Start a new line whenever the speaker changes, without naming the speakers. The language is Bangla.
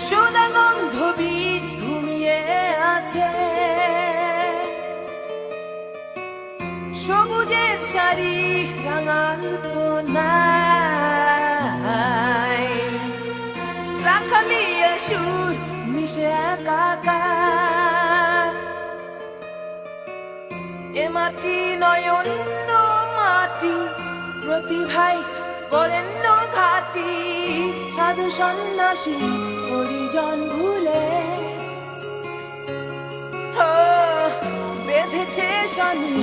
সুগন্ধ বীজ ঘুমিয়ে আছে, সবুজের শাড়ি রাঙাল কোনায়, রাখালিয়ে সুর মিশে একাকার। এ মাটি নয়ন্য মাটি, প্রতিভায় বরেণ্য ঘাটি, সাধু সন্ন্যাসী পরিজন ভুলে বেঁধেছে শনি